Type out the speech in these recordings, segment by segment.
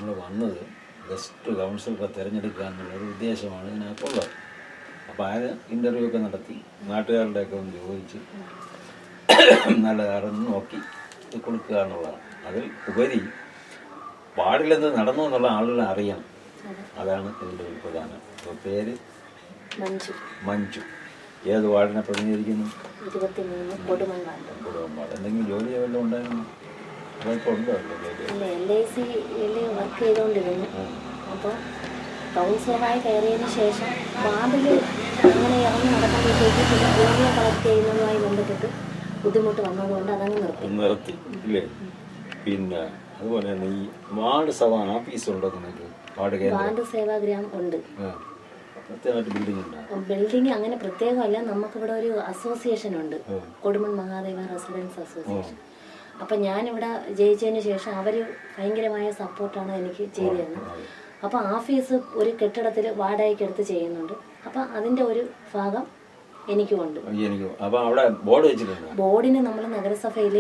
നമ്മൾ വന്നത് ഗസ്റ്റ് കൗൺസിലറെ തിരഞ്ഞെടുക്കുക എന്നുള്ളൊരു ഉദ്ദേശമാണ് ഇതിനകത്തുള്ളത്. അപ്പോൾ ആ ഇൻ്റർവ്യൂ ഒക്കെ നടത്തി നാട്ടുകാരുടെയൊക്കെ ഒന്ന് ചോദിച്ച് നല്ലതാണെന്ന് നോക്കി കൊടുക്കുക എന്നുള്ളതാണ്. അതിൽ ഉപരി വാർഡിലെന്ത് നടന്നു എന്നുള്ള ആളുകളെ അറിയണം. അതാണ് ഇതിൻ്റെ ഒരു പ്രധാനം. അപ്പോൾ പേര് മഞ്ജു. ഏത് വാർഡിനെ പ്രതിനിധീകരിക്കുന്നു? 23 കൊടുമൺപാട്. എന്തെങ്കിലും ജോലി വല്ലതും ഉണ്ടായിരുന്നു? അപ്പോൾ ഉണ്ടോ? LIC വർക്ക് ചെയ്തുകൊണ്ടിരുന്നു. അപ്പോൾ കൗൺസിലറായി കയറിയതിന് ശേഷം വാർഡിൽ അങ്ങനെ ഇറങ്ങി നടക്കുമ്പോഴത്തേക്ക് പിന്നെ ജോലിയെ കളക്ട് ചെയ്യുന്നതുമായി ബന്ധപ്പെട്ട് ബുദ്ധിമുട്ട് വന്നതുകൊണ്ട് അതങ്ങ് നിർത്തി ഇല്ലേ? പിന്നെ അതുപോലെ തന്നെ ഈ വാർഡ് സഭ ആഫീസ് ഉണ്ടോ നിങ്ങൾക്ക്? വാർഡ് സേവാഗ്രാം ഉണ്ട്. ബിൽഡിംഗ് അങ്ങനെ പ്രത്യേകമല്ല. നമുക്കിവിടെ ഒരു അസോസിയേഷൻ ഉണ്ട്, കൊടുമൺ മഹാദേവ റെസിഡൻസ് അസോസിയേഷൻ. അപ്പം ഞാനിവിടെ ജയിച്ചതിന് ശേഷം അവർ ഭയങ്കരമായ സപ്പോർട്ടാണ് എനിക്ക് ചെയ്തു തരുന്നത്. അപ്പോൾ ആഫീസ് ഒരു കെട്ടിടത്തിൽ വാടകയ്ക്ക് എടുത്ത് ചെയ്യുന്നുണ്ട്. അപ്പം അതിൻ്റെ ഒരു ഭാഗം എനിക്കുമുണ്ട്. ബോർഡിന് നമ്മൾ നഗരസഭയിൽ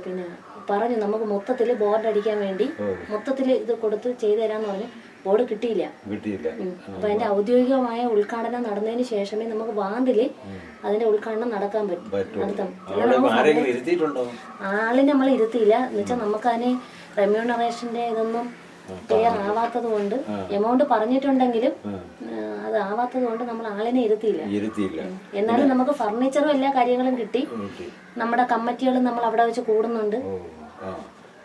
പിന്നെ പറഞ്ഞു നമുക്ക് മൊത്തത്തിൽ ബോർഡ് അടിക്കാൻ വേണ്ടി മൊത്തത്തിൽ ഇത് കൊടുത്ത് ചെയ്തു തരാമെന്ന് പറഞ്ഞു. ബോർഡ് കിട്ടിയില്ല. അപ്പൊ അതിന്റെ ഔദ്യോഗികമായ ഉദ്ഘാടനം നടന്നതിന് ശേഷമേ നമുക്ക് വാർഡില് അതിന്റെ ഉദ്ഘാടനം നടക്കാൻ പറ്റും. ആളിനെ നമ്മൾ ഇരുത്തിയില്ല എന്ന് വെച്ചാൽ നമുക്ക് അതിന് റെമ്യൂണറേഷന്റെ ഇതൊന്നും ക്ലിയർ ആവാത്തത് കൊണ്ട് എമൗണ്ട് പറഞ്ഞിട്ടുണ്ടെങ്കിലും അത് ആവാത്തത് കൊണ്ട് നമ്മൾ ആളിനെ ഇരുത്തിയില്ല. എന്നാലും നമുക്ക് ഫർണിച്ചറും എല്ലാ കാര്യങ്ങളും കിട്ടി. നമ്മുടെ കമ്മിറ്റികളും നമ്മൾ അവിടെ വെച്ച് കൂടുന്നുണ്ട്.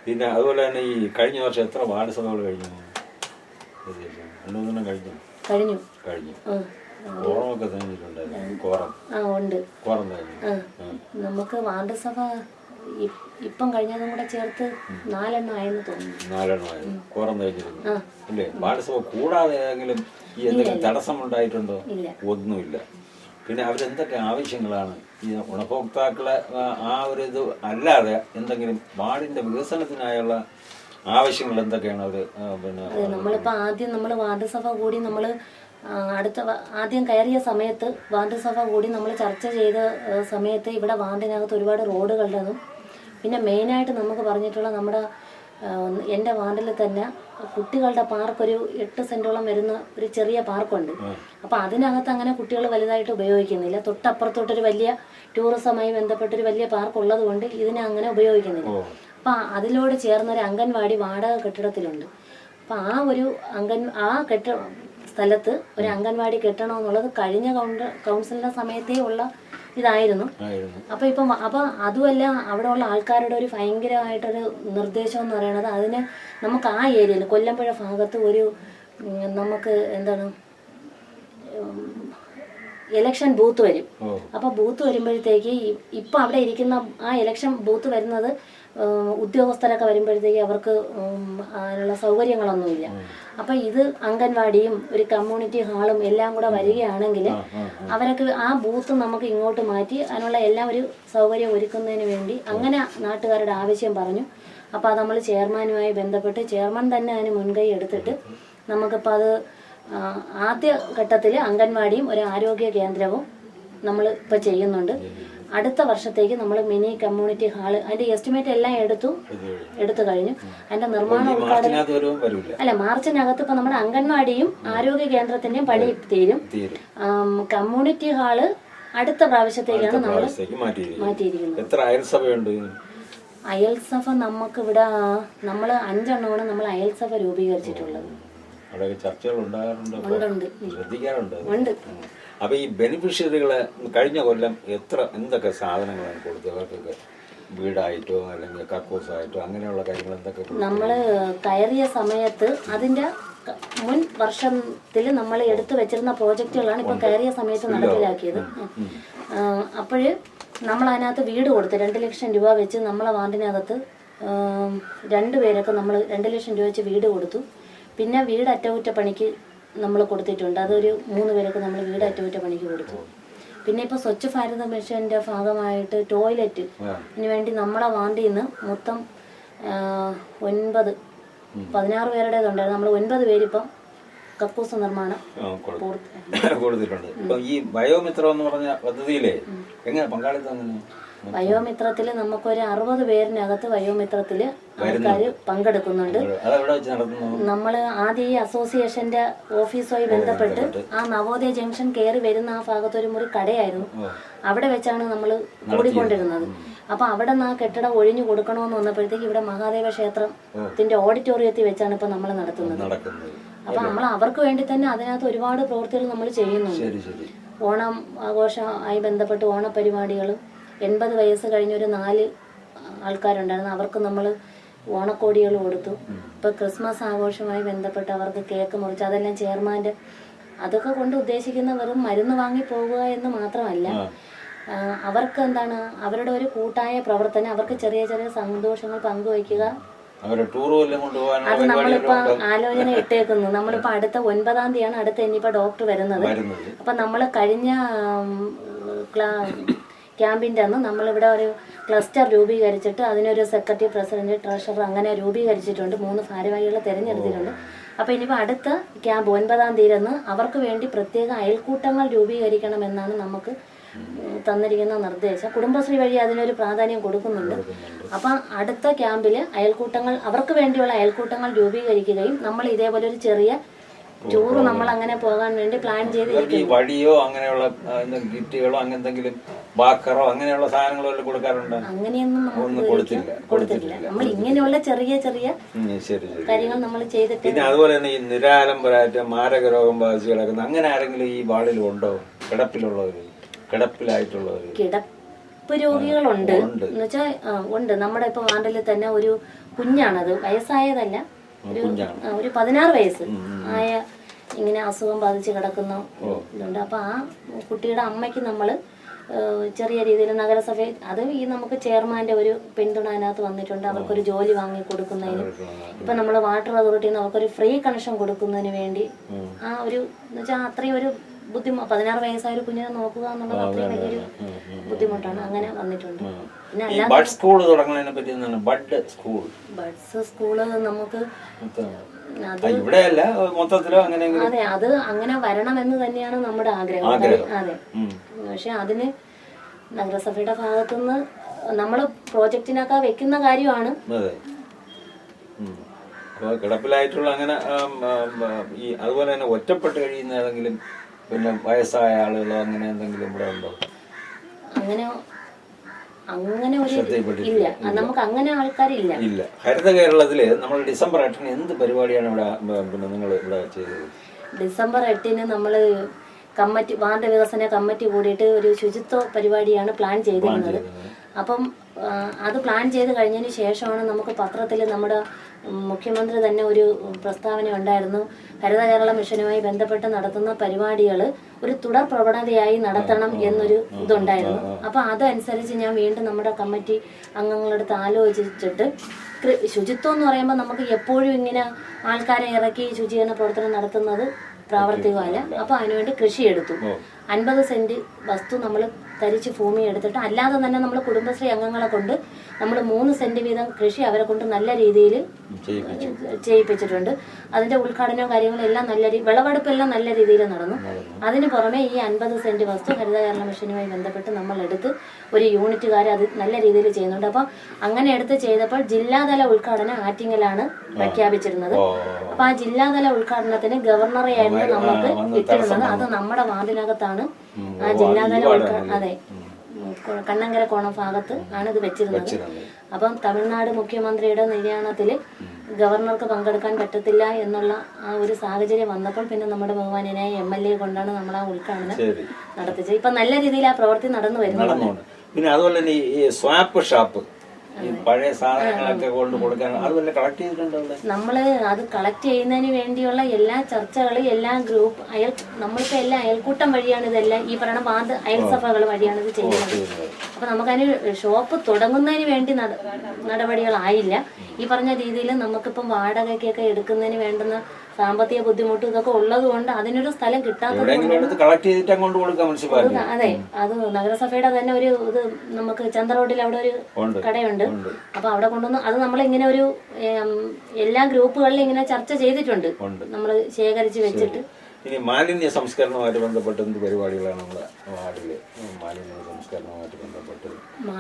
പിന്നെ അതുപോലെ തന്നെ ഈ കഴിഞ്ഞ വർഷം എത്ര വാർഡ് സഭകൾ കഴിഞ്ഞു? നമുക്ക് വാർഡ് സഭ ഇപ്പം കഴിഞ്ഞതും കൂടെ ചേർത്ത് 4 ആയെന്ന് തോന്നുന്നു. വാർഡ് സഭ കൂടാതെ ഏതെങ്കിലും ഈ എന്തെങ്കിലും തടസ്സമുണ്ടായിട്ടുണ്ടോ? ഒന്നുമില്ല. പിന്നെ അവരെന്തൊക്കെ ആവശ്യങ്ങളാണ് ഈ ഗുണഭോക്താക്കളെ ആ ഒരു ഇത് അല്ലാതെ എന്തെങ്കിലും വാർഡിന്റെ വികസനത്തിനായുള്ള ആവശ്യങ്ങൾ എന്തൊക്കെയാണ് അവർ? പിന്നെ നമ്മളിപ്പോൾ ആദ്യം നമ്മൾ വാർഡ് സഭ കൂടി നമ്മൾ ആദ്യം കയറിയ സമയത്ത് വാർഡ് സഭ കൂടി നമ്മൾ ചർച്ച ചെയ്ത സമയത്ത് ഇവിടെ വാർഡിനകത്ത് ഒരുപാട് റോഡുകളുടേതും പിന്നെ മെയിനായിട്ട് നമുക്ക് പറഞ്ഞിട്ടുള്ള നമ്മുടെ എൻ്റെ വാർഡിൽ തന്നെ കുട്ടികളുടെ പാർക്ക് ഒരു 8 സെൻറ്റോളം വരുന്ന ഒരു ചെറിയ പാർക്കുണ്ട്. അപ്പോൾ അതിനകത്ത് അങ്ങനെ കുട്ടികൾ വലുതായിട്ട് ഉപയോഗിക്കുന്നില്ല. തൊട്ടപ്പുറത്തോട്ടൊരു വലിയ ടൂറിസവുമായി ബന്ധപ്പെട്ടൊരു വലിയ പാർക്ക് ഉള്ളത് കൊണ്ട് ഇതിനെ അങ്ങനെ ഉപയോഗിക്കുന്നില്ല. അപ്പം അതിലോട് ചേർന്നൊരു അംഗൻവാടി വാടക കെട്ടിടത്തിലുണ്ട്. അപ്പം ആ സ്ഥലത്ത് ഒരു അംഗൻവാടി കെട്ടണമെന്നുള്ളത് കഴിഞ്ഞ കൗൺസിലിൻ്റെ സമയത്തേ ഉള്ള ഇതായിരുന്നു. അപ്പം അതുമല്ല അവിടെ ഉള്ള ആൾക്കാരുടെ ഒരു ഭയങ്കരമായിട്ടൊരു നിർദ്ദേശം എന്ന് പറയുന്നത് അതിന് നമുക്ക് ആ ഏരിയയിൽ കൊല്ലമ്പുഴ ഭാഗത്ത് ഒരു നമുക്ക് എന്താണ് ഇലക്ഷൻ ബൂത്ത് വരും. അപ്പോൾ ബൂത്ത് വരുമ്പോഴത്തേക്ക് ഇപ്പം അവിടെ ഇരിക്കുന്ന ആ ഇലക്ഷൻ ബൂത്ത് വരുന്നത് ഉദ്യോഗസ്ഥരൊക്കെ വരുമ്പോഴത്തേക്ക് അവർക്ക് അതിനുള്ള സൗകര്യങ്ങളൊന്നുമില്ല. അപ്പം ഇത് അംഗൻവാടിയും ഒരു കമ്മ്യൂണിറ്റി ഹാളും എല്ലാം കൂടെ വരികയാണെങ്കിൽ അവരൊക്കെ ആ ബൂത്ത് നമുക്ക് ഇങ്ങോട്ട് മാറ്റി അതിനുള്ള എല്ലാം ഒരു സൗകര്യം ഒരുക്കുന്നതിന് വേണ്ടി അങ്ങനെ നാട്ടുകാരുടെ ആവശ്യം പറഞ്ഞു. അപ്പോൾ അത് നമ്മൾ ചെയർമാനുമായി ബന്ധപ്പെട്ട് ചെയർമാൻ തന്നെ അതിന് മുൻകൈ എടുത്തിട്ട് നമുക്കിപ്പോൾ അത് ആദ്യ ഘട്ടത്തിൽ അംഗൻവാടിയും ഒരു ആരോഗ്യ കേന്ദ്രവും നമ്മൾ ഇപ്പോൾ ചെയ്യുന്നുണ്ട്. അടുത്ത വർഷത്തേക്ക് നമ്മൾ മിനി കമ്മ്യൂണിറ്റി ഹാള് അതിന്റെ എസ്റ്റിമേറ്റ് എല്ലാം എടുത്തു കഴിഞ്ഞു. അതിന്റെ നിർമ്മാണ ഉദ്ഘാടനം മാർച്ചിനകത്ത് ഇപ്പൊ നമ്മുടെ അംഗൻവാടിയും ആരോഗ്യ കേന്ദ്രത്തിന്റെയും പണി തീരും. കമ്മ്യൂണിറ്റി ഹാള് അടുത്ത പ്രാവശ്യത്തേക്കാണ് നമ്മൾ മാറ്റിയിരിക്കുന്നത്. അയൽസഭ നമുക്ക് ഇവിടെ നമ്മൾ 5 എണ്ണമാണ് നമ്മൾ അയൽസഭ രൂപീകരിച്ചിട്ടുള്ളത്. ഉണ്ട്. അപ്പൊ ഈ ബെനിഫിഷ്യറികളെ കഴിഞ്ഞ കൊല്ലം എന്തൊക്കെ സാധനങ്ങളാണ് കൊടുത്തത്? അവർക്കൊക്കെ വീടായിട്ടോ അല്ലെങ്കിൽ കക്കൂസായിട്ടോ അങ്ങനെയുള്ള കാര്യങ്ങൾ എന്തൊക്കെ? നമ്മൾ കയറിയ സമയത്ത് അതിന്റെ മുൻ വർഷത്തിൽ നമ്മൾ എടുത്തു വെച്ചിരുന്ന പ്രോജക്റ്റുകളാണ് ഇപ്പൊ കയറിയ സമയത്ത് നടപ്പിലാക്കിയത്. അപ്പോഴ് നമ്മൾ അതിനകത്ത് വീട് കൊടുത്ത് 2 ലക്ഷം രൂപ വെച്ച് നമ്മളെ വാർഡിനകത്ത് 2 പേരൊക്കെ നമ്മൾ 2 ലക്ഷം രൂപ വെച്ച് വീട് കൊടുത്തു. പിന്നെ വീട് അറ്റകുറ്റപ്പണിക്ക് നമ്മൾ കൊടുത്തിട്ടുണ്ട്. അതൊരു 3 പേരൊക്കെ നമ്മൾ വീട് അറ്റകുറ്റപ്പണിക്ക് കൊടുത്തു. പിന്നെ ഇപ്പോൾ സ്വച്ഛ് ഭാരത് മിഷന്റെ ഭാഗമായിട്ട് ടോയ്ലറ്റിന് വേണ്ടി നമ്മളെ വാർഡിൽ നിന്ന് മൊത്തം 16 പേരുടേതുണ്ടായിരുന്നു. നമ്മൾ 9 പേരിപ്പം കക്കൂസ് നിർമ്മാണം കൊടുത്തിട്ടുണ്ട്. ഇപ്പൊ ഈ ബയോമിത്രം എന്ന് പറഞ്ഞ പദ്ധതിയിലെ എങ്ങനെ പങ്കാളിത്തം എങ്ങനെ? വയോമിത്രത്തിൽ നമുക്കൊരു 60 പേരിനകത്ത് വയോമിത്രത്തിൽ ആൾക്കാർ പങ്കെടുക്കുന്നുണ്ട്. നമ്മൾ ആദ്യം ഈ അസോസിയേഷന്റെ ഓഫീസുമായി ബന്ധപ്പെട്ട് ആ നവോദയ ജംഗ്ഷൻ കയറി വരുന്ന ആ ഭാഗത്ത് ഒരു മുറി കടയായിരുന്നു. അവിടെ വെച്ചാണ് നമ്മൾ കൂടിക്കൊണ്ടിരുന്നത്. അപ്പൊ അവിടെ നിന്ന് ആ കെട്ടിടം ഒഴിഞ്ഞു കൊടുക്കണമെന്ന് വന്നപ്പോഴത്തേക്ക് ഇവിടെ മഹാദേവ ക്ഷേത്രത്തിന്റെ ഓഡിറ്റോറിയത്തിൽ വെച്ചാണ് ഇപ്പൊ നമ്മൾ നടത്തുന്നത്. അപ്പൊ നമ്മൾ അവർക്ക് വേണ്ടി തന്നെ അതിനകത്ത് ഒരുപാട് പ്രവൃത്തികൾ നമ്മൾ ചെയ്യുന്നുണ്ട്. ഓണം ആഘോഷമായി ബന്ധപ്പെട്ട് ഓണപരിപാടികളും 80 വയസ്സ് കഴിഞ്ഞൊരു 4 ആൾക്കാരുണ്ടായിരുന്നു. അവർക്ക് നമ്മൾ ഓണക്കോടികൾ കൊടുത്തു. ഇപ്പൊ ക്രിസ്മസ് ആഘോഷവുമായി ബന്ധപ്പെട്ട് അവർക്ക് കേക്ക് മുറിച്ച് അതെല്ലാം ചെയർമാൻ്റെ അതൊക്കെ കൊണ്ട് ഉദ്ദേശിക്കുന്ന വെറും മരുന്ന് വാങ്ങി പോകുക എന്ന് മാത്രമല്ല, അവർക്ക് എന്താണ് അവരുടെ ഒരു കൂട്ടായ പ്രവർത്തനം, അവർക്ക് ചെറിയ ചെറിയ സന്തോഷങ്ങൾ പങ്കുവയ്ക്കുക. അത് നമ്മളിപ്പോ ആലോചന ഇട്ടേക്കുന്നു. നമ്മളിപ്പോ അടുത്ത 9-ാം തീയതിയാണ് അടുത്ത ഇനിയിപ്പോ ഡോക്ടർ വരുന്നത്. അപ്പൊ നമ്മൾ കഴിഞ്ഞ ക്യാമ്പിൻ്റെ അന്ന് നമ്മളിവിടെ ഒരു ക്ലസ്റ്റർ രൂപീകരിച്ചിട്ട് അതിനൊരു സെക്രട്ടറി, പ്രസിഡന്റ്, ട്രഷറർ അങ്ങനെ രൂപീകരിച്ചിട്ടുണ്ട്. 3 ഭാരവാഹികളെ തിരഞ്ഞെടുത്തിട്ടുണ്ട്. അപ്പോൾ ഇനിയിപ്പോൾ അടുത്ത ക്യാമ്പ് 9-ാം തീയതി അവർക്ക് വേണ്ടി പ്രത്യേക അയൽക്കൂട്ടങ്ങൾ രൂപീകരിക്കണമെന്നാണ് നമുക്ക് തന്നിരിക്കുന്ന നിർദ്ദേശം. കുടുംബശ്രീ വഴി അതിനൊരു പ്രാധാന്യം കൊടുക്കുന്നുണ്ട്. അപ്പം അടുത്ത ക്യാമ്പിൽ അയൽക്കൂട്ടങ്ങൾ, അവർക്ക് വേണ്ടിയുള്ള അയൽക്കൂട്ടങ്ങൾ രൂപീകരിക്കുകയും നമ്മൾ ഇതേപോലെ ഒരു ചെറിയ ടൂറ് നമ്മൾ അങ്ങനെ പോകാൻ വേണ്ടി പ്ലാൻ ചെയ്ത് വടിയോ അങ്ങനെയുള്ള കിറ്റുകളോ അങ്ങനെന്തെങ്കിലും ബാക്കറോ അങ്ങനെയുള്ള സാധനങ്ങളോ കൊടുക്കാറുണ്ട്? അങ്ങനെയൊന്നും കൊടുത്തിട്ടില്ല. നമ്മൾ ഇങ്ങനെയുള്ള ചെറിയ ചെറിയ കാര്യങ്ങൾ നമ്മൾ ചെയ്തിട്ട്. പിന്നെ അതുപോലെ തന്നെ ഈ നിരാലംബരായിട്ട് മാരക രോഗം ബാധിച്ച് കിടക്കുന്ന അങ്ങനെ ആരെങ്കിലും ഈ വാർഡിൽ ഉണ്ടോ? കിടപ്പിലുള്ളവര്, കിടപ്പിലായിട്ടുള്ളവര്? കിടപ്പ് രോഗികളുണ്ട് എന്ന് വെച്ചാൽ ഉണ്ട്. നമ്മുടെ ഇപ്പൊ വാർഡിൽ തന്നെ ഒരു കുഞ്ഞാണത്, വയസ്സായതല്ല, ഒരു 16 വയസ്സ് ആയ ഇങ്ങനെ അസുഖം ബാധിച്ച് കിടക്കുന്ന ഇതുണ്ട്. അപ്പൊ ആ കുട്ടിയുടെ അമ്മയ്ക്ക് നമ്മൾ ചെറിയ രീതിയിൽ നഗരസഭ അത് ഈ നമുക്ക് ചെയർമാന്റെ ഒരു പിന്തുണ അതിനകത്ത് വന്നിട്ടുണ്ട്. അവർക്കൊരു ജോലി വാങ്ങി കൊടുക്കുന്നതിന്, ഇപ്പൊ നമ്മൾ വാട്ടർ അതോറിറ്റിയിൽ നിന്ന് അവർക്കൊരു ഫ്രീ കണക്ഷൻ കൊടുക്കുന്നതിന് വേണ്ടി ആ ഒരു എന്ന് വെച്ചാൽ അത്രയും ഒരു 16 വയസ്സായ ഒരു കുഞ്ഞിനെ നോക്കുക എന്നുള്ളത് അത്രയും വലിയൊരു ബുദ്ധിമുട്ടാണ്. അങ്ങനെ വന്നിട്ടുണ്ട്. പിന്നെ അല്ലാതെ ബഡ്സ് സ്കൂള് നമുക്ക് അതെ അത് അങ്ങനെ വരണമെന്ന് തന്നെയാണ് നമ്മുടെ ആഗ്രഹം. അതെ, പക്ഷെ അതിന് നഗരസഭയുടെ ഭാഗത്തുനിന്ന് നമ്മള് പ്രോജക്റ്റിനൊക്കെ വെക്കുന്ന കാര്യമാണ്. കിടപ്പിലായിട്ടുള്ള അങ്ങനെ ഈ അതുപോലെ തന്നെ ഒറ്റപ്പെട്ട് കഴിയുന്ന ഏതെങ്കിലും പിന്നെ വയസ്സായ ആളുകളോ അങ്ങനെ എന്തെങ്കിലും ഇവിടെ ഉണ്ടോ? അങ്ങനെ ഒരു ഇല്ല, നമുക്ക് അങ്ങനെ ആൾക്കാരില്ല. ഇല്ല. ഹരിത കേരളത്തില് നമ്മൾ ഡിസംബർ 8-ന് എന്ത് പരിപാടിയാണ് ഇവിടെ പിന്നെ നിങ്ങൾ ഇവിടെ ചെയ്തത്? ഡിസംബർ 8-ന് നമ്മള് കമ്മിറ്റി, വാർഡ് വികസന കമ്മിറ്റി കൂടിയിട്ട് ഒരു ശുചിത്വ പരിപാടിയാണ് പ്ലാൻ ചെയ്തിരുന്നത്. അപ്പം അത് പ്ലാൻ ചെയ്ത് കഴിഞ്ഞതിന് ശേഷമാണ് നമുക്ക് പത്രത്തിൽ നമ്മുടെ മുഖ്യമന്ത്രി തന്നെ ഒരു പ്രസ്താവന ഉണ്ടായിരുന്നു. ഹരിത കേരള മിഷനുമായി ബന്ധപ്പെട്ട് നടത്തുന്ന പരിപാടികൾ ഒരു തുടർ പ്രവണതയായി നടത്തണം എന്നൊരു ഇതുണ്ടായിരുന്നു. അപ്പൊ അതനുസരിച്ച് ഞാൻ വീണ്ടും നമ്മുടെ കമ്മിറ്റി അംഗങ്ങളടുത്ത് ആലോചിച്ചിട്ട്, ശുചിത്വം എന്ന് പറയുമ്പോൾ നമുക്ക് എപ്പോഴും ഇങ്ങനെ ആൾക്കാരെ ഇറക്കി ശുചീകരണ പ്രവർത്തനം നടത്തുന്നത് പ്രാവർത്തികമല്ല. അപ്പൊ അതിനുവേണ്ടി കൃഷി എടുത്തു. 50 സെന്റ് വസ്തു നമ്മൾ തരിച്ച് ഭൂമി എടുത്തിട്ട് അല്ലാതെ തന്നെ നമ്മൾ കുടുംബശ്രീ അംഗങ്ങളെ കൊണ്ട് നമ്മൾ 3 സെന്റ് വീതം കൃഷി അവരെ കൊണ്ട് നല്ല രീതിയിൽ ചെയ്യിപ്പിച്ചിട്ടുണ്ട്. അതിന്റെ ഉദ്ഘാടനവും കാര്യങ്ങളും എല്ലാം വിളവെടുപ്പെല്ലാം നല്ല രീതിയിൽ നടന്നു. അതിന് പുറമെ ഈ 50 സെന്റ് വസ്തു ഹരിത കേരള മിഷനുമായി ബന്ധപ്പെട്ട് നമ്മൾ എടുത്ത് ഒരു യൂണിറ്റുകാർ അത് നല്ല രീതിയിൽ ചെയ്യുന്നുണ്ട്. അപ്പൊ അങ്ങനെ എടുത്ത് ചെയ്തപ്പോൾ ജില്ലാതല ഉദ്ഘാടനം ആറ്റിങ്ങലാണ് പ്രഖ്യാപിച്ചിരുന്നത്. അപ്പൊ ആ ജില്ലാതല ഉദ്ഘാടനത്തിന് ഗവർണറെയായിരുന്നു നമുക്ക് ഇട്ടിരുന്നത്. അത് നമ്മുടെ വാർഡിനകത്താണ് ആ ജില്ലാതല ഉദ്ഘാടനം. അതെ, കണ്ണങ്കര കോണം ഭാഗത്ത് ആണ് ഇത് വെച്ചിരുന്നത്. അപ്പം തമിഴ്നാട് മുഖ്യമന്ത്രിയുടെ നിര്യാണത്തിൽ ഗവർണർക്ക് പങ്കെടുക്കാൻ പറ്റത്തില്ല എന്നുള്ള ആ ഒരു സാഹചര്യം വന്നപ്പോൾ പിന്നെ നമ്മുടെ ബഹുമാന്യനായ MLA കൊണ്ടാണ് നമ്മൾ ആ ഉദ്ഘാടനം നടത്തിച്ചത്. ഇപ്പൊ നല്ല രീതിയിൽ ആ പ്രവൃത്തി നടന്നു വരുന്നുണ്ട്. പിന്നെ അതുപോലെ തന്നെ ഈ സ്വാപ്പ് ഷാപ്പ്, പഴയ സാധനങ്ങളൊക്കെ കൊണ്ട് കൊടുക്കാൻ അതുപോലെ കളക്ട് ചെയ്തിട്ടുണ്ടോ? നമ്മള് അത് കളക്ട് ചെയ്യുന്നതിന് വേണ്ടിയുള്ള എല്ലാ ചർച്ചകളും എല്ലാ ഗ്രൂപ്പ് നമ്മളിപ്പോ എല്ലാ അയൽക്കൂട്ടം വഴിയാണ് ഇതെല്ലാം ഈ പറയുന്ന വാർഡ് അയൽസഭകൾ വഴിയാണ് ഇത് ചെയ്യുന്നത്. അപ്പം നമുക്കതിന് ഷോപ്പ് തുടങ്ങുന്നതിന് വേണ്ടി നടപടികളായില്ല. ഈ പറഞ്ഞ രീതിയിൽ നമുക്കിപ്പം വാടകയ്ക്കൊക്കെ എടുക്കുന്നതിന് വേണ്ടുന്ന സാമ്പത്തിക ബുദ്ധിമുട്ട് ഇതൊക്കെ ഉള്ളത് കൊണ്ട് അതിനൊരു സ്ഥലം കിട്ടാത്തത്. അതെ, അത് നഗരസഭയുടെ തന്നെ ഒരു ഇത് നമുക്ക് ചന്ത റോഡിൽ അവിടെ ഒരു കടയുണ്ട്. അപ്പൊ അവിടെ കൊണ്ടുവന്ന് അത് നമ്മളിങ്ങനെ ഒരു എല്ലാ ഗ്രൂപ്പുകളിലും ഇങ്ങനെ ചർച്ച ചെയ്തിട്ടുണ്ട്, നമ്മൾ ശേഖരിച്ച് വെച്ചിട്ട്. ഇനി മാലിന്യ സംസ്കരണവുമായിട്ട് ബന്ധപ്പെട്ട് എന്ത് പരിപാടികളാണ് നമ്മുടെ വാർഡില്? മാലിന്യ സംസ്കരണവുമായിട്ട് ബന്ധപ്പെട്ട്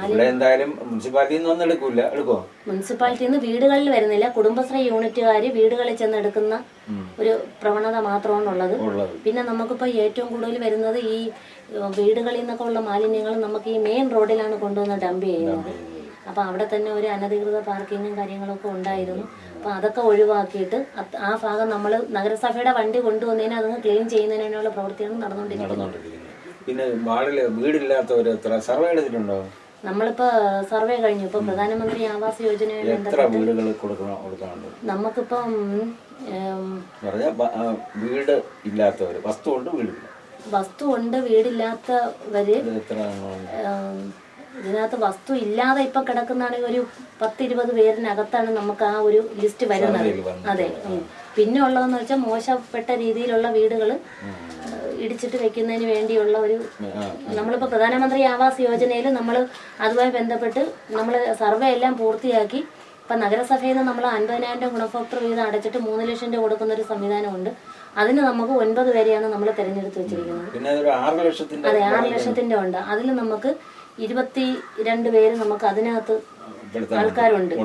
ഇവിടെ എന്തായാലും മുനിസിപ്പാലിറ്റിയിൽ നിന്ന് എടുക്കൂല, എടുക്കോ? മുനിസിപ്പാലിറ്റിയിൽ നിന്ന് വീടുകളിൽ വരുന്നില്ല, കുടുംബശ്രീ യൂണിറ്റുകാര് വീടുകളിൽ ചെന്ന് എടുക്കുന്ന ഒരു പ്രവണത മാത്രമാണുള്ളത്. പിന്നെ നമുക്കിപ്പോ ഏറ്റവും കൂടുതൽ വരുന്നത് ഈ വീടുകളിൽ നിന്നൊക്കെ ഉള്ള മാലിന്യങ്ങൾ നമുക്ക് ഈ മെയിൻ റോഡിലാണ് കൊണ്ടുവന്ന് ഡംപ് ചെയ്യുന്നത്. അപ്പൊ അവിടെ തന്നെ ഒരു അനധികൃത പാർക്കിങ്ങും കാര്യങ്ങളൊക്കെ ഉണ്ടായിരുന്നു. അപ്പൊ അതൊക്കെ ഒഴിവാക്കിയിട്ട് ആ ഭാഗം നമ്മൾ നഗരസഭയുടെ വണ്ടി കൊണ്ടുവന്നതിന് അതൊന്ന് ക്ലീൻ ചെയ്യുന്നതിനുള്ള പ്രവൃത്തിയാണ് നടന്നുകൊണ്ടിരിക്കുന്നത്. പിന്നെ വാർഡില് വീടില്ലാത്തവര് എത്ര സർവേ എടുത്തിട്ടുണ്ടോ? നമ്മളിപ്പോ സർവേ കഴിഞ്ഞു. ഇപ്പൊ പ്രധാനമന്ത്രി ആവാസ് യോജനയിൽ നമുക്കിപ്പം വീട് ഇല്ലാത്തവര്, വസ്തു ഉണ്ട് വീടില്ലാത്തവര് ഇതിനകത്ത് വസ്തു ഇല്ലാതെ ഇപ്പൊ കിടക്കുന്നതാണെങ്കിൽ ഒരു 10-20 പേരിനകത്താണ് നമുക്ക് ആ ഒരു ലിസ്റ്റ് വരുന്നത്. അതെ. പിന്നെ ഉള്ളതെന്ന് വെച്ചാൽ മോശപ്പെട്ട രീതിയിലുള്ള വീടുകൾ ഇടിച്ചിട്ട് വെക്കുന്നതിന് വേണ്ടിയുള്ള ഒരു നമ്മളിപ്പോ പ്രധാനമന്ത്രി ആവാസ് യോജനയിൽ നമ്മൾ അതുമായി ബന്ധപ്പെട്ട് നമ്മൾ സർവേ എല്ലാം പൂർത്തിയാക്കി. ഇപ്പൊ നഗരസഭയിൽ നിന്ന് നമ്മൾ 50,000 ഗുണഭോക്തൃ വീതം അടച്ചിട്ട് 3 ലക്ഷം രൂപ കൊടുക്കുന്ന ഒരു സംവിധാനമുണ്ട്. അതിന് നമുക്ക് 9 പേരെയാണ് നമ്മൾ തെരഞ്ഞെടുത്ത് വെച്ചിരിക്കുന്നത്. അതെ, 6 ലക്ഷത്തിന്റെ ഉണ്ട്. അതിൽ നമുക്ക് 22 പേര് നമുക്ക് അതിനകത്ത് ആൾക്കാരുണ്ട്.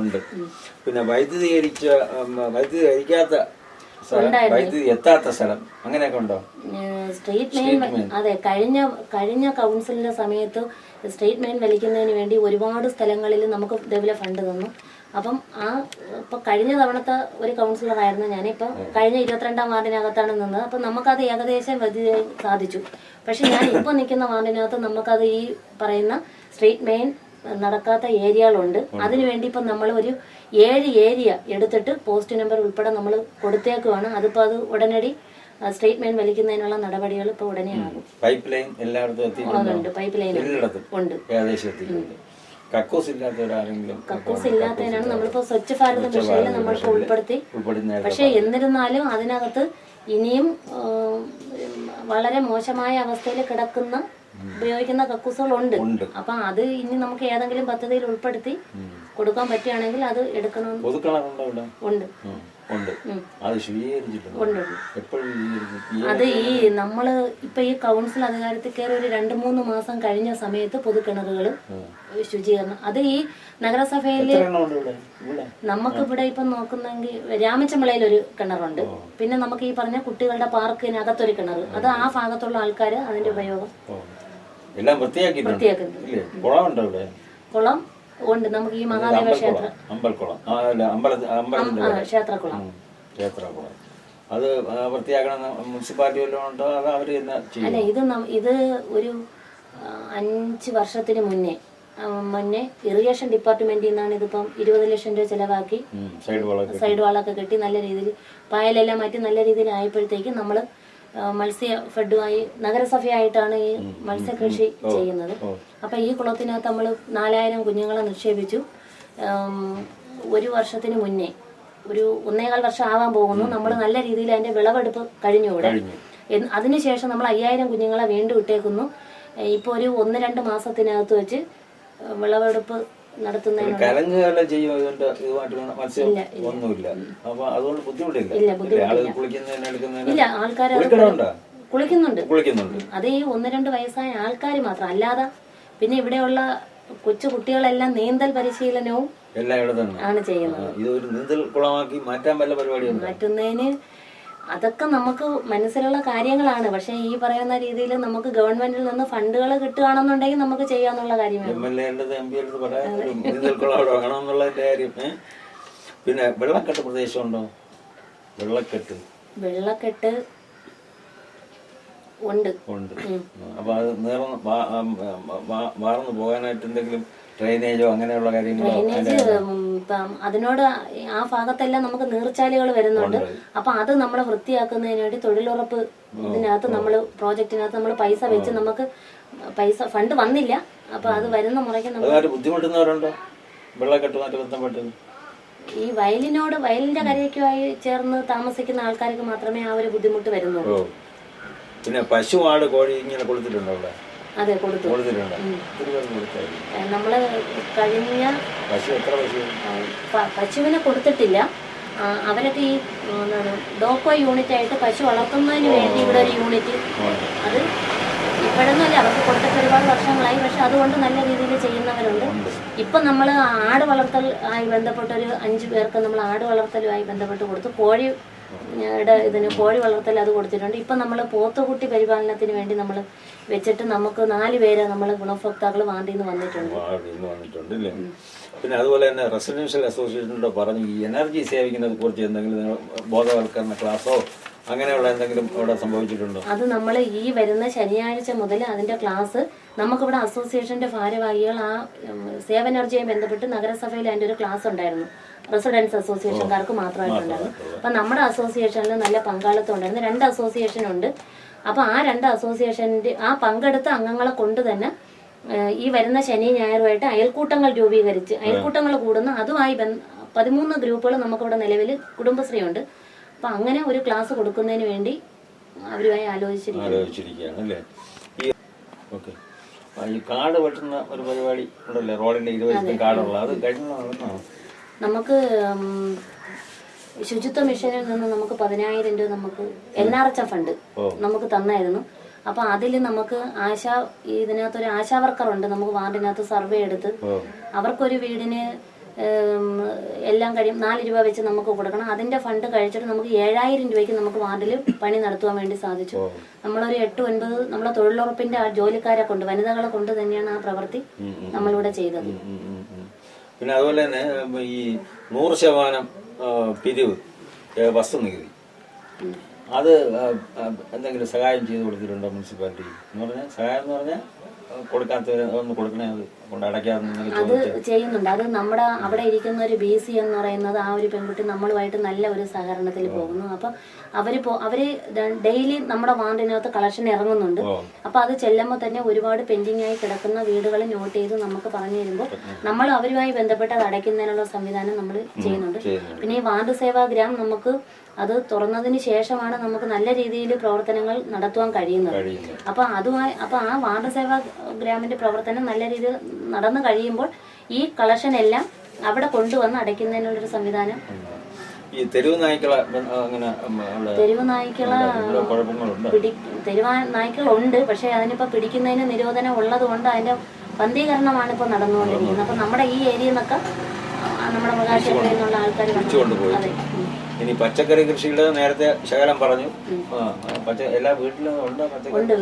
പിന്നെ വൈദ്യുതി എത്താത്ത സ്ഥലം അങ്ങനെയൊക്കെ ഉണ്ടോ? സ്ട്രീറ്റ് മെയിൻ, അതെ, കഴിഞ്ഞ കൗൺസിലിന്റെ സമയത്ത് സ്ട്രീറ്റ് മെയിൻ വലിക്കുന്നതിന് വേണ്ടി ഒരുപാട് സ്ഥലങ്ങളിൽ നമുക്ക് ഇതേപോലെ ഫണ്ട് തന്നു. അപ്പം ഇപ്പൊ കഴിഞ്ഞ തവണത്തെ ഒരു കൗൺസിലറായിരുന്നു ഞാനിപ്പോ കഴിഞ്ഞ 22-ാം വാർഡിനകത്താണ് നിന്നത്. അപ്പൊ നമുക്കത് ഏകദേശം സാധിച്ചു. പക്ഷെ ഞാൻ ഇപ്പൊ നിൽക്കുന്ന വാർഡിനകത്ത് നമുക്കത് ഈ പറയുന്ന സ്ട്രീറ്റ് മെയിൻ നടക്കാത്ത ഏരിയകളുണ്ട്. അതിനുവേണ്ടി ഇപ്പൊ നമ്മൾ ഒരു 7 ഏരിയ എടുത്തിട്ട് പോസ്റ്റ് നമ്പർ ഉൾപ്പെടെ നമ്മൾ കൊടുത്തേക്കുവാണ്. അതിപ്പോ അത് ഉടനടി സ്ട്രീറ്റ് മെയിൻ വലിക്കുന്നതിനുള്ള നടപടികൾ ഇപ്പൊ ഉടനെ ആകും. പൈപ്പ് ലൈൻ എല്ലായിടത്തും പൈപ്പ് ലൈൻ ഉണ്ട്. കക്കൂസ് ഇല്ലാത്തതിനാണ് നമ്മളിപ്പോ സ്വച്ഛ് ഭാരത് മിഷനിൽ നമ്മൾക്ക് ഉൾപ്പെടുത്തി. പക്ഷെ എന്നിരുന്നാലും അതിനകത്ത് ഇനിയും വളരെ മോശമായ അവസ്ഥയിൽ കിടക്കുന്ന ഉപയോഗിക്കുന്ന കക്കൂസുകളുണ്ട്. അപ്പൊ അത് ഇനി നമുക്ക് ഏതെങ്കിലും പദ്ധതിയിൽ ഉൾപ്പെടുത്തി കൊടുക്കാൻ പറ്റുകയാണെങ്കിൽ അത് എടുക്കണം. ഉണ്ട്. അത് ഈ നമ്മള് ഇപ്പൊ ഈ കൗൺസിൽ അധികാരത്തിൽ കയറി ഒരു 2-3 മാസം കഴിഞ്ഞ സമയത്ത് പൊതുകിണറുകൾ ശുചീകരണം അത് ഈ നഗരസഭയില് നമുക്കിവിടെ ഇപ്പൊ നോക്കുന്നെങ്കിൽ രാമച്ചമ്പളയിൽ ഒരു കിണറുണ്ട്. പിന്നെ നമുക്ക് ഈ പറഞ്ഞ കുട്ടികളുടെ പാർക്കിനകത്തൊരു കിണർ, അത് ആ ഭാഗത്തുള്ള ആൾക്കാര് അതിന്റെ ഉപയോഗം കുളം ഉണ്ട്. നമുക്ക് ഈ മഹാദേവ ക്ഷേത്രം ക്ഷേത്രക്കുളം അത് വൃത്തിയാക്കണം. മുനിസിപ്പാലിറ്റി വല്ലതും ഉണ്ടോ? അത് അവര് അല്ല, ഇത് ഒരു 5 വർഷത്തിന് മുന്നേ ഇറിഗേഷൻ ഡിപ്പാർട്ട്മെന്റിൽ നിന്നാണ് ഇതിപ്പം 20 ലക്ഷം രൂപ ചെലവാക്കി സൈഡ് വാളൊക്കെ കെട്ടി നല്ല രീതിയിൽ പായലെല്ലാം മാറ്റി നല്ല രീതിയിൽ ആയപ്പോഴത്തേക്കും നമ്മള് മത്സ്യ ഫെഡുമായി നഗരസഭയായിട്ടാണ് ഈ മത്സ്യകൃഷി ചെയ്യുന്നത്. അപ്പൊ ഈ കുളത്തിനകത്ത് നമ്മൾ 4000 കുഞ്ഞുങ്ങളെ നിക്ഷേപിച്ചു. 1 വർഷത്തിന് മുന്നേ ഒരു 1.25 വർഷം ആവാൻ പോകുന്നു. നമ്മൾ നല്ല രീതിയിൽ അതിന്റെ വിളവെടുപ്പ് കഴിഞ്ഞു ഇവിടെ. അതിനുശേഷം നമ്മൾ 5000 കുഞ്ഞുങ്ങളെ വീണ്ടും ഇട്ടേക്കുന്നു. ഇപ്പൊ ഒരു 1-2 മാസത്തിനകത്ത് വെച്ച് വിളവെടുപ്പ് നടത്തുന്നതിനുള്ള ഇല്ല. ആൾക്കാർ കുളിക്കുന്നുണ്ട്. അത് ഈ 1-2 വയസ്സായ ആൾക്കാർ മാത്രം, അല്ലാതെ പിന്നെ ഇവിടെയുള്ള കൊച്ചു കുട്ടികളെല്ലാം നീന്തൽ പരിശീലനവും ആണ് ചെയ്യുന്നത്. മാറ്റുന്നതിന് അതൊക്കെ നമുക്ക് മനസ്സിലുള്ള കാര്യങ്ങളാണ്. പക്ഷെ ഈ പറയുന്ന രീതിയിൽ നമുക്ക് ഗവൺമെന്റിൽ നിന്ന് ഫണ്ടുകൾ കിട്ടുകയാണെന്നുണ്ടെങ്കിൽ നമുക്ക് ചെയ്യാന്നുള്ള കാര്യമാണ്. പിന്നെ വെള്ളക്കെട്ട് പ്രദേശമുണ്ടോ? വെള്ളക്കെട്ട് ഉണ്ട്. അപ്പൊ അത് വാർന്നു പോകാനായിട്ട് എന്തെങ്കിലും ഡ്രെയിനേജോ അങ്ങനെയുള്ള കാര്യങ്ങളോ? ഇപ്പം അതിനോട് ആ ഭാഗത്തെല്ലാം നമുക്ക് നീർച്ചാലുകൾ വരുന്നുണ്ട്. അപ്പൊ അത് നമ്മൾ വൃത്തിയാക്കുന്നതിന് വേണ്ടി തൊഴിലുറപ്പ് ഇതിനകത്ത് നമ്മൾ പ്രോജക്റ്റിനകത്ത് നമ്മൾ പൈസ വെച്ച് നമുക്ക് പൈസ ഫണ്ട് വന്നില്ല. അപ്പൊ അത് വരുന്ന മുറയ്ക്ക് നമ്മൾ ബുദ്ധിമുട്ടുന്നവരുണ്ടോ വെള്ളക്കെട്ടുമായിട്ട് ബന്ധപ്പെട്ട്? ഈ വയലിന്റെ കരയ്ക്കുമായി ചേർന്ന് താമസിക്കുന്ന ആൾക്കാർക്ക് മാത്രമേ ആ ഒരു ബുദ്ധിമുട്ട് വരുന്നുള്ളൂ. പിന്നെ പശു, ആട്, കോഴി ഇങ്ങനെ കൊടുത്തിട്ടുണ്ടോ അവിടെ? അതെ, കൊടുത്തിട്ടുണ്ട്. നമ്മള് കഴിഞ്ഞ പശുവിനെ കൊടുത്തിട്ടില്ല. അവരൊക്കെ ഈ ഡോക്കോ യൂണിറ്റ് ആയിട്ട് പശു വളർത്തുന്നതിന് വേണ്ടി ഇവിടെ ഒരു യൂണിറ്റ്, അത് ഇപ്പോഴൊന്നുമല്ല, അവർക്ക് കൊടുത്തിട്ട് ഒരുപാട് വർഷങ്ങളായി. പക്ഷെ അതുകൊണ്ട് നല്ല രീതിയിൽ ചെയ്യുന്നവരുണ്ട്. ഇപ്പം നമ്മൾ ആട് വളർത്തൽ ആയി ബന്ധപ്പെട്ട് ഒരു 5 പേർക്ക് നമ്മൾ ആട് വളർത്തലുമായി ബന്ധപ്പെട്ട് കൊടുത്തു. ഇതിന് കോഴി വളർത്തൽ അത് കൊടുത്തിട്ടുണ്ട്. ഇപ്പം നമ്മൾ പോത്തുകുട്ടി പരിപാലനത്തിന് വേണ്ടി നമ്മൾ വെച്ചിട്ട് നമുക്ക് 4 പേര് നമ്മൾ ഗുണഭോക്താക്കൾ വാണ്ടിന്ന് വന്നിട്ടുണ്ട്. പിന്നെ അതുപോലെ തന്നെ റെസിഡൻഷ്യൽ അസോസിയേഷനോട് പറഞ്ഞു ഈ എനർജി സേവിക്കുന്നത് കുറിച്ച് എന്തെങ്കിലും ബോധവൽക്കരണ ക്ലാസ്സോ അങ്ങനെയുള്ള എന്തെങ്കിലും ഇവിടെ സംഭവിച്ചിട്ടുണ്ടോ? അത് നമ്മൾ ഈ വരുന്ന ശനിയാഴ്ച മുതൽ അതിന്റെ ക്ലാസ് നമുക്കിവിടെ അസോസിയേഷന്റെ ഭാരവാഹികൾ ആ സേവനർജിയുമായി ബന്ധപ്പെട്ട് നഗരസഭയിൽ അതിന്റെ ഒരു ക്ലാസ് ഉണ്ടായിരുന്നു. റെസിഡൻസ് അസോസിയേഷൻകാർക്ക് മാത്രമായിട്ടുണ്ടായിരുന്നു. അപ്പൊ നമ്മുടെ അസോസിയേഷനിൽ നല്ല പങ്കാളിത്തം ഉണ്ടായിരുന്നു. 2 അസോസിയേഷൻ ഉണ്ട്. അപ്പൊ ആ 2 അസോസിയേഷന്റെ ആ പങ്കെടുത്ത അംഗങ്ങളെ കൊണ്ട് തന്നെ ഈ വരുന്ന ശനി ഞായറുമായിട്ട് അയൽക്കൂട്ടങ്ങൾ രൂപീകരിച്ച് അയൽക്കൂട്ടങ്ങൾ കൂടുന്ന അതുമായി 13 ഗ്രൂപ്പുകൾ നമുക്കിവിടെ നിലവിൽ കുടുംബശ്രീ ഉണ്ട്. അപ്പൊ അങ്ങനെ ഒരു ക്ലാസ് കൊടുക്കുന്നതിന് വേണ്ടി അവരുമായി ആലോചിച്ചിരിക്കുകയാണ്. ഈ കാട് വെട്ടുന്ന ഒരു പരിപാടി ഉണ്ടല്ലേ, റോഡിന്റെ 20 കാടുള്ള, അത് കഴിഞ്ഞ നമുക്ക് ശുചിത്വ മിഷനിൽ നിന്ന് നമുക്ക് 10,000 രൂപ നമുക്ക് NRHM ഫണ്ട് നമുക്ക് തന്നായിരുന്നു. അപ്പൊ അതിൽ നമുക്ക് ഇതിനകത്തൊരു ആശാ വർക്കർ ഉണ്ട്. നമുക്ക് വാർഡിനകത്ത് സർവേ എടുത്ത് അവർക്കൊരു വീടിന് എല്ലാം കഴിയും 4 രൂപ വെച്ച് നമുക്ക് കൊടുക്കണം. അതിന്റെ ഫണ്ട് കഴിച്ചിട്ട് നമുക്ക് 7,000 രൂപയ്ക്ക് നമുക്ക് വാർഡിൽ പണി നടത്തുവാൻ വേണ്ടി സാധിച്ചു. നമ്മളൊരു 8-9 നമ്മളെ തൊഴിലുറപ്പിന്റെ ആ ജോലിക്കാരെ കൊണ്ട്, വനിതകളെ കൊണ്ട് തന്നെയാണ് ആ പ്രവൃത്തി നമ്മളിവിടെ ചെയ്തത്. പിന്നെ അതുപോലെ തന്നെ ഈ 100% പിരിവ് വസ്തുനികുതി, അത് എന്തെങ്കിലും സഹായം ചെയ്ത് കൊടുത്തിട്ടുണ്ടോ മുനിസിപ്പാലിറ്റി? എന്ന് പറഞ്ഞാൽ സഹായം എന്ന് പറഞ്ഞാൽ കൊടുക്കാത്തവരെ ഒന്ന് കൊടുക്കണേ, അത് കൊണ്ട് അടയ്ക്കാതെ അത് ചെയ്യുന്നുണ്ട്. അത് നമ്മുടെ അവിടെ ഇരിക്കുന്ന ഒരു BC എന്ന് പറയുന്നത് ആ ഒരു പെൺകുട്ടി നമ്മളുമായിട്ട് നല്ല ഒരു സഹകരണത്തിൽ പോകുന്നു. അപ്പൊ അവര് ഡെയിലി നമ്മുടെ വാർഡിനകത്ത് കളക്ഷൻ ഇറങ്ങുന്നുണ്ട്. അപ്പൊ അത് ചെല്ലുമ്പോൾ തന്നെ ഒരുപാട് പെൻഡിങ് ആയി കിടക്കുന്ന വീടുകൾ നോട്ട് ചെയ്ത് നമുക്ക് പറഞ്ഞു തരുമ്പോൾ നമ്മൾ അവരുമായി ബന്ധപ്പെട്ട് അത് അടയ്ക്കുന്നതിനുള്ള സംവിധാനം നമ്മൾ ചെയ്യുന്നുണ്ട്. പിന്നെ ഈ വാർഡ് സേവാഗ്രാം നമുക്ക് അത് തുറന്നതിന് ശേഷമാണ് നമുക്ക് നല്ല രീതിയിൽ പ്രവർത്തനങ്ങൾ നടത്തുവാൻ കഴിയുന്നത്. അപ്പൊ ആ വാർഡ് സേവാ ഗ്രാമിന്റെ പ്രവർത്തനം നല്ല രീതിയിൽ നടന്നു കഴിയുമ്പോൾ ഈ കളക്ഷൻ എല്ലാം അവിടെ കൊണ്ടുവന്ന് അടയ്ക്കുന്നതിനുള്ളൊരു സംവിധാനം. ഈ തെരുവ് നായ്ക്കളെ തെരുവ് നായ്ക്കളുണ്ട്. പക്ഷെ അതിനിപ്പോ പിടിക്കുന്നതിന് നിരോധനം ഉള്ളത് കൊണ്ട് അതിന്റെ ബന്ധീകരണമാണ് ഇപ്പൊ നടന്നുകൊണ്ടിരിക്കുന്നത്. അപ്പൊ നമ്മുടെ ഈ ഏരിയയിൽ നിന്നൊക്കെ നമ്മുടെ മൃഗാശുപത്രിയിൽ നിന്നുള്ള ആൾക്കാർ. അതെ. ഇനി പച്ചക്കറി കൃഷിയുടെ നേരത്തെ ശകലം പറഞ്ഞു, എല്ലാ വീട്ടിലും ഉണ്ട്,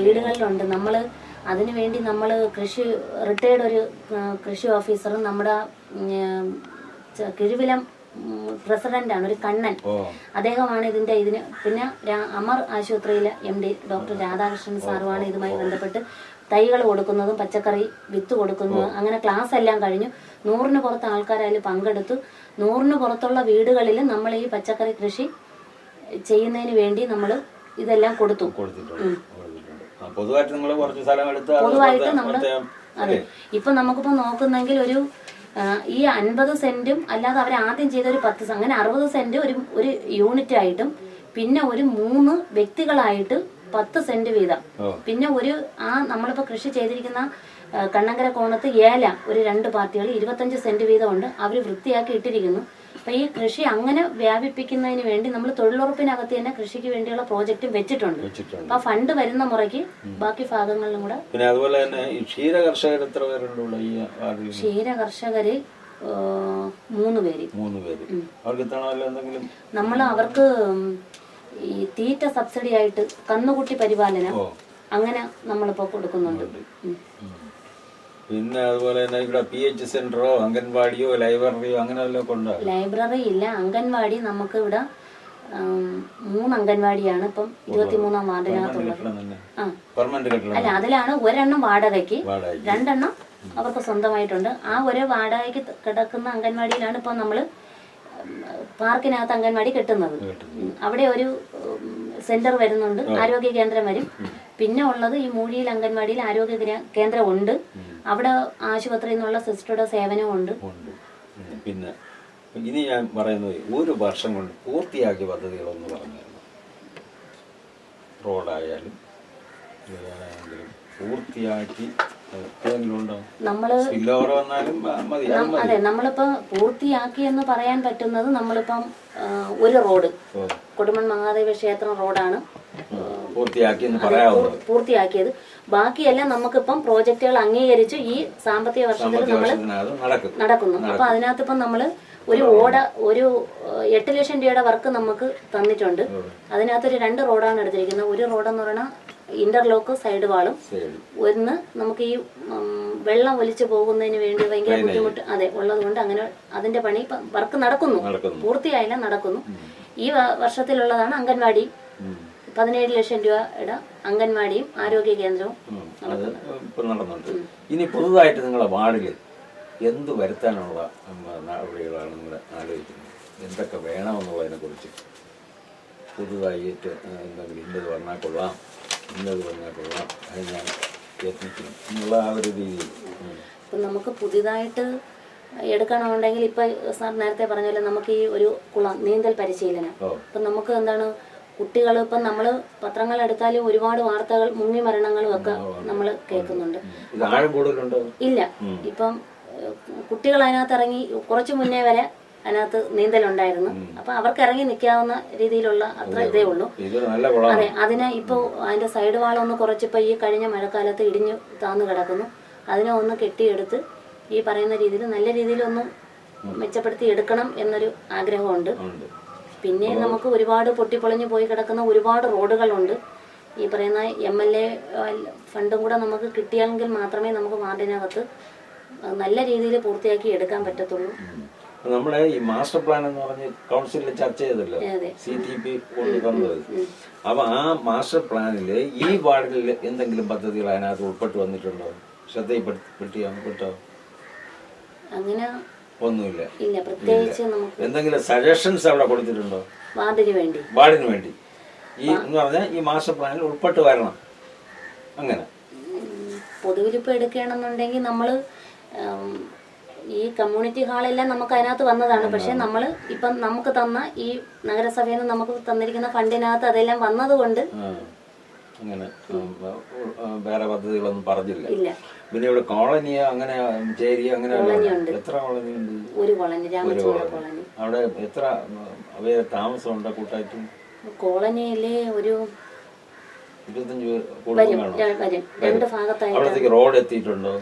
വീടുകളിലുണ്ട്. നമ്മള് അതിനുവേണ്ടി നമ്മൾ റിട്ടയർഡ് ഒരു കൃഷി ഓഫീസറും നമ്മുടെ കിഴുവിലം പ്രസിഡന്റാണ്, ഒരു കണ്ണൻ, അദ്ദേഹമാണ് ഇതിന്. പിന്നെ അമർ ആശുപത്രിയിലെ MD ഡോക്ടർ രാധാകൃഷ്ണൻ സാറുമാണ് ഇതുമായി ബന്ധപ്പെട്ട് തൈകൾ കൊടുക്കുന്നതും പച്ചക്കറി വിത്ത് കൊടുക്കുന്നതും. അങ്ങനെ ക്ലാസ് എല്ലാം കഴിഞ്ഞു. 100-ന് പുറത്ത് ആൾക്കാർ അതിൽ പങ്കെടുത്തു. 100-ന് പുറത്തുള്ള വീടുകളിൽ നമ്മൾ ഈ പച്ചക്കറി കൃഷി ചെയ്യുന്നതിന് വേണ്ടി നമ്മൾ ഇതെല്ലാം കൊടുത്തു. പൊതുവായിട്ട് നമ്മൾ അതെ. ഇപ്പൊ നമുക്കിപ്പോ നോക്കുന്നെങ്കിൽ ഒരു ഈ 50 സെന്റും അല്ലാതെ അവർ ആദ്യം ചെയ്ത ഒരു 10, അങ്ങനെ 60 സെന്റ് ഒരു യൂണിറ്റ് ആയിട്ടും, പിന്നെ ഒരു 3 വ്യക്തികളായിട്ട് 10 സെന്റ് വീതം, പിന്നെ നമ്മളിപ്പോ കൃഷി ചെയ്തിരിക്കുന്ന കണ്ണങ്കര കോണത്ത് ഏല ഒരു 2 പാർട്ടികൾ 25 സെന്റ് വീതം ഉണ്ട്. അവർ വൃത്തിയാക്കി ഇട്ടിരിക്കുന്നു. അപ്പൊ ഈ കൃഷി അങ്ങനെ വ്യാപിപ്പിക്കുന്നതിന് വേണ്ടി നമ്മൾ തൊഴിലുറപ്പിനകത്ത് തന്നെ കൃഷിക്ക് വേണ്ടിയുള്ള പ്രോജക്റ്റ് വെച്ചിട്ടുണ്ട്. അപ്പൊ ഫണ്ട് വരുന്ന മുറയ്ക്ക് ബാക്കി ഭാഗങ്ങളിലും കൂടെ. പിന്നെ അതുപോലെ തന്നെ ഈ ക്ഷീര കർഷകർ എത്ര പേരുണ്ട്? ക്ഷീര കർഷകര് 3 പേര്. നമ്മൾ അവർക്ക് ഈ തീറ്റ സബ്സിഡി ആയിട്ട് കന്നുകുട്ടി പരിപാലനം അങ്ങനെ നമ്മളിപ്പോ കൊടുക്കുന്നുണ്ട്. പിന്നെ അതുപോലെ തന്നെ ഇവിടെ PH സെന്ററോ അംഗൻവാടിയോ ലൈബ്രറിയോ അങ്ങനെ വല്ലതൊക്കെ ഉണ്ടോ? ലൈബ്രറി ഇല്ല. അംഗൻവാടി നമുക്ക് ഇവിടെ 3 അംഗൻവാടിയാണ് ഇപ്പം 23-ാം വാർഡിനകത്തുള്ളത്. അല്ല, അതിലാണ് ഒരെണ്ണം വാടകയ്ക്ക്, 2 എണ്ണം അവർക്ക് സ്വന്തമായിട്ടുണ്ട്. ആ ഒരു വാടകയ്ക്ക് കിടക്കുന്ന അംഗൻവാടിയിലാണ് ഇപ്പം നമ്മൾ പാർക്കിനകത്ത് അംഗൻവാടി കെട്ടുന്നത്. അവിടെ ഒരു സെന്റർ വരുന്നുണ്ട്, ആരോഗ്യ കേന്ദ്രം വരും. പിന്നെ ഉള്ളത് ഈ മൂഴിയിൽ അംഗൻവാടിയിൽ ആരോഗ്യ കേന്ദ്രം ഉണ്ട്. അവിടെ ആശുപത്രിയിൽ നിന്നുള്ള സിസ്റ്ററുടെ സേവനവും ഉണ്ട്. പിന്നെ ഇനി ഞാൻ പറയുന്നത് 1 വർഷം കൊണ്ട് പൂർത്തിയാക്കിയ പദ്ധതികളൊന്ന് പറഞ്ഞായിരുന്നു. റോഡായാലും പൂർത്തിയാക്കി അതെ, നമ്മളിപ്പോ പൂർത്തിയാക്കി എന്ന് പറയാൻ പറ്റുന്നത് നമ്മളിപ്പം ഒരു റോഡ് കൊടുമൺ മഹാദേവ ക്ഷേത്രം റോഡാണ് പൂർത്തിയാക്കിയത്. ബാക്കിയെല്ലാം നമുക്കിപ്പം പ്രോജക്റ്റുകൾ അംഗീകരിച്ച് ഈ സാമ്പത്തിക വർഷത്തിൽ നമ്മൾ നടക്കുന്നു. അപ്പൊ അതിനകത്ത് ഇപ്പം നമ്മള് ഒരു 8 ലക്ഷം രൂപയുടെ വർക്ക് നമുക്ക് തന്നിട്ടുണ്ട്. അതിനകത്തൊരു 2 റോഡാണ് എടുത്തിരിക്കുന്നത്. ഒരു റോഡെന്ന് പറഞ്ഞാൽ ഇന്റർലോക്ക് സൈഡ് വാളും, ഒന്ന് നമുക്ക് ഈ വെള്ളം ഒലിച്ചു പോകുന്നതിന് വേണ്ടി ഭയങ്കര ബുദ്ധിമുട്ട് ഉള്ളത് കൊണ്ട് അങ്ങനെ അതിന്റെ പണി വർക്ക് നടക്കുന്നു, പൂർത്തിയായില്ല, നടക്കുന്നു. ഈ വർഷത്തിലുള്ളതാണ് അംഗൻവാടി. 17 ലക്ഷം രൂപയുടെ അംഗൻവാടിയും ആരോഗ്യ കേന്ദ്രവും നടന്നുണ്ട്. ഇനി പുതുതായിട്ട് നിങ്ങളെ വാർഡില് എന്ത് വരുത്താനുള്ള നടപടികളാണ് നിങ്ങൾ ആലോചിക്കുന്നത്? എന്തൊക്കെ വേണമെന്നുള്ളതിനെ കുറിച്ച് പുതുതായിട്ട് എന്തെങ്കിലും ഇന്നത് പറഞ്ഞാൽ കൊള്ളാം, ഇന്നത് പറഞ്ഞാൽ കൊള്ളാം, അത് ഞാൻ യത്നിക്കണം എന്നുള്ള ആ ഒരു രീതിയിൽ. ഇപ്പം നമുക്ക് പുതിയതായിട്ട് എടുക്കണമെന്നുണ്ടെങ്കിൽ ഇപ്പം സാർ നേരത്തെ പറഞ്ഞാലും നമുക്ക് ഈ ഒരു നീന്തൽ പരിശീലനം ഇപ്പം നമുക്ക് എന്താണ് കുട്ടികൾ ഇപ്പം നമ്മൾ പത്രങ്ങൾ എടുത്താലും ഒരുപാട് വാർത്തകൾ മുങ്ങി മരണങ്ങളും ഒക്കെ നമ്മൾ കേൾക്കുന്നുണ്ട്. ഇല്ല, ഇപ്പം കുട്ടികൾ അതിനകത്ത് ഇറങ്ങി കുറച്ചു മുന്നേ വരെ അതിനകത്ത് നീന്തലുണ്ടായിരുന്നു. അപ്പൊ അവർക്ക് ഇറങ്ങി നിൽക്കാവുന്ന രീതിയിലുള്ള അത്ര ഇതേ ഉള്ളൂ. അതെ, അതിനെ ഇപ്പൊ അതിന്റെ സൈഡ് വാളൊന്ന് കുറച്ചിപ്പോ ഈ കഴിഞ്ഞ മഴക്കാലത്ത് ഇടിഞ്ഞു താന്നു കിടക്കുന്നു. അതിനെ ഒന്ന് കെട്ടിയെടുത്ത് ഈ പറയുന്ന രീതിയിൽ നല്ല രീതിയിലൊന്നും മെച്ചപ്പെടുത്തി എടുക്കണം എന്നൊരു ആഗ്രഹമുണ്ട്. പിന്നെ നമുക്ക് ഒരുപാട് പൊട്ടിപ്പൊളിഞ്ഞു പോയി കിടക്കുന്ന ഒരുപാട് റോഡുകളുണ്ട്. ഈ പറയുന്ന MLA ഫണ്ടും കൂടെ നമുക്ക് കിട്ടിയെങ്കിൽ മാത്രമേ നമുക്ക് വാർഡിനകത്ത് നല്ല രീതിയിൽ പൂർത്തിയാക്കി എടുക്കാൻ പറ്റത്തുള്ളൂ. നമ്മുടെ ഈ മാസ്റ്റർ പ്ലാൻ എന്ന് പറഞ്ഞ് കൗൺസിലിൽ ചർച്ച ചെയ്തല്ലോ, CTP കൊണ്ടുവന്നത്. അപ്പൊ ആ മാസ്റ്റർ പ്ലാനില് ഈ വാർഡിൽ എന്തെങ്കിലും പദ്ധതികൾ അതിനകത്ത് ഉൾപ്പെട്ട് വന്നിട്ടുണ്ടോ? ശ്രദ്ധയിൽപ്പെട്ടോ? അങ്ങനെ ഒന്നുമില്ല. ഇല്ല, പ്രത്യേകിച്ച് എന്തെങ്കിലും സജഷൻസ് അവിടെ കൊടുത്തിട്ടുണ്ടോ വാർഡിന് വേണ്ടി? ഈ എന്ന് പറഞ്ഞാൽ ഈ മാസ്റ്റർ പ്ലാനിൽ ഉൾപ്പെട്ട് വരണം. അങ്ങനെ പൊതുവിലിപ്പോ എടുക്കുകയാണെന്നുണ്ടെങ്കിൽ നമ്മള് ഈ കമ്മ്യൂണിറ്റി ഹാളെല്ലാം നമുക്ക് അതിനകത്ത് വന്നതാണ്. പക്ഷെ നമ്മൾ ഇപ്പം നമുക്ക് തന്ന ഈ നഗരസഭയിൽ നിന്ന് നമുക്ക് തന്നിരിക്കുന്ന ഫണ്ടിനകത്ത് അതെല്ലാം വന്നതുകൊണ്ട് അങ്ങനെ വേറെ പദ്ധതികളൊന്നും പറഞ്ഞില്ല. പിന്നെ ഇവിടെ കോളനിയോ അങ്ങനെ ചേരിയോ അങ്ങനെ എത്ര കോളനി ഉണ്ട്? ഒരു കോളനി, രാമചന്ദ്ര കോളനി. അവിടെ എത്ര അവയെ താമസമുണ്ടോ കൂട്ടായിട്ട്? കോളനിയിലെ ഒരു 25 രണ്ട് ഭാഗത്തായിട്ട്. റോഡ് എത്തിയിട്ടുണ്ടോ?